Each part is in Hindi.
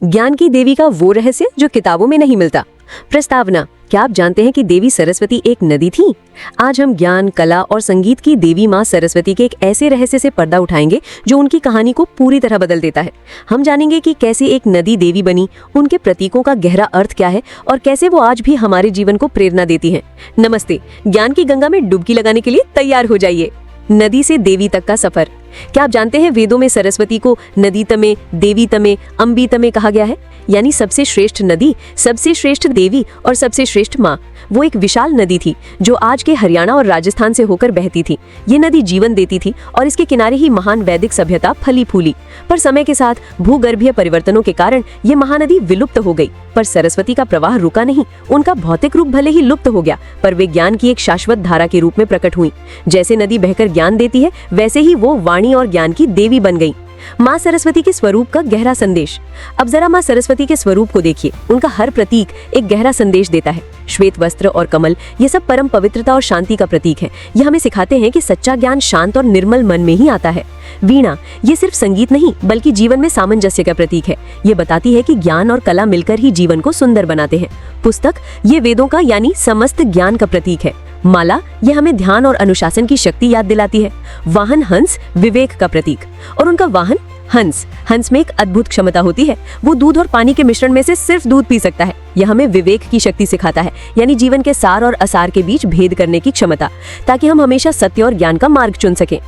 ज्ञान की देवी का वो रहस्य जो किताबों में नहीं मिलता। प्रस्तावना, क्या आप जानते हैं कि देवी सरस्वती एक नदी थी? आज हम ज्ञान, कला और संगीत की देवी माँ सरस्वती के एक ऐसे रहस्य से पर्दा उठाएंगे जो उनकी कहानी को पूरी तरह बदल देता है। हम जानेंगे कि कैसे एक नदी देवी बनी, उनके प्रतीकों का गहरा अर्थ क्या है और कैसे वो आज भी हमारे जीवन को प्रेरणा देती हैं। नमस्ते, ज्ञान की गंगा में डुबकी लगाने के लिए तैयार हो जाइए। नदी से देवी तक का सफर। क्या आप जानते हैं वेदों में सरस्वती को नदी तमे, देवी तमे, अम्बी तमे कहा गया है, यानी सबसे श्रेष्ठ नदी, सबसे श्रेष्ठ देवी और सबसे श्रेष्ठ माँ। वो एक विशाल नदी थी जो आज के हरियाणा और राजस्थान से होकर बहती थी। ये नदी जीवन देती थी और इसके किनारे ही महान वैदिक सभ्यता फली फूली। पर समय के साथ भूगर्भीय परिवर्तनों के कारण ये महानदी विलुप्त हो गई। पर सरस्वती का प्रवाह रुका नहीं। उनका भौतिक रूप भले ही लुप्त हो गया, पर वे ज्ञान की एक शाश्वत धारा के रूप में प्रकट हुई। जैसे नदी बहकर ज्ञान देती है, वैसे ही वो वाणी और ज्ञान की देवी बन गई। माँ सरस्वती के स्वरूप का गहरा संदेश। अब जरा माँ सरस्वती के स्वरूप को देखिए। उनका हर प्रतीक एक गहरा संदेश देता है। श्वेत वस्त्र और कमल, ये सब परम पवित्रता और शांति का प्रतीक है। ये हमें सिखाते हैं कि सच्चा ज्ञान शांत और निर्मल मन में ही आता है। वीणा, ये सिर्फ संगीत नहीं बल्कि जीवन में सामंजस्य का प्रतीक है। ये बताती है कि ज्ञान और कला मिलकर ही जीवन को सुंदर बनाते हैं। पुस्तक, ये वेदों का यानी समस्त ज्ञान का प्रतीक है। माला, ये हमें ध्यान और अनुशासन की शक्ति याद दिलाती है। वाहन हंस, विवेक का प्रतीक। और उनका वाहन हंस में एक अद्भुत क्षमता होती है। वो दूध और पानी के मिश्रण में से सिर्फ दूध पी सकता है। यह हमें विवेक की शक्ति सिखाता है, यानी जीवन के सार और असार के बीच भेद करने की क्षमता, ताकि हम हमेशा सत्य और ज्ञान का मार्ग चुन सकें।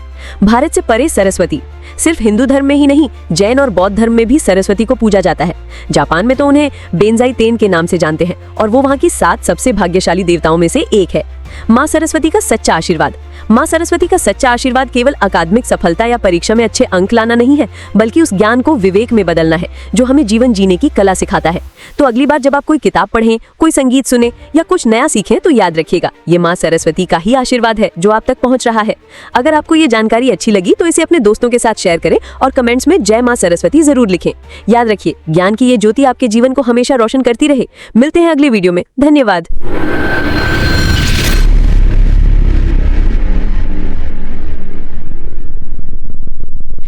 भारत से परे सरस्वती। सिर्फ हिंदू धर्म में ही नहीं, जैन और बौद्ध धर्म में भी सरस्वती को पूजा जाता है। जापान में तो उन्हें बेंजाई तेन के नाम से जानते हैं और वो वहाँ की 7 सबसे भाग्यशाली देवताओं में से एक है। माँ सरस्वती का सच्चा आशीर्वाद। माँ सरस्वती का सच्चा आशीर्वाद केवल अकादमिक सफलता या परीक्षा में अच्छे अंक लाना नहीं है, बल्कि उस ज्ञान को विवेक में बदलना है जो हमें जीवन जीने की कला सिखाता है। तो अगली बार जब आप कोई किताब पढ़ें, कोई संगीत सुने या कुछ नया सीखें, तो याद रखिएगा, ये माँ सरस्वती का ही आशीर्वाद है जो आप तक पहुँच रहा है। अगर आपको ये जानकारी अच्छी लगी तो इसे अपने दोस्तों के साथ शेयर करें और कमेंट्स में जय माँ सरस्वती जरूर लिखें। याद रखिए, ज्ञान की ये ज्योति आपके जीवन को हमेशा रोशन करती रहे। मिलते हैं अगले वीडियो में। धन्यवाद।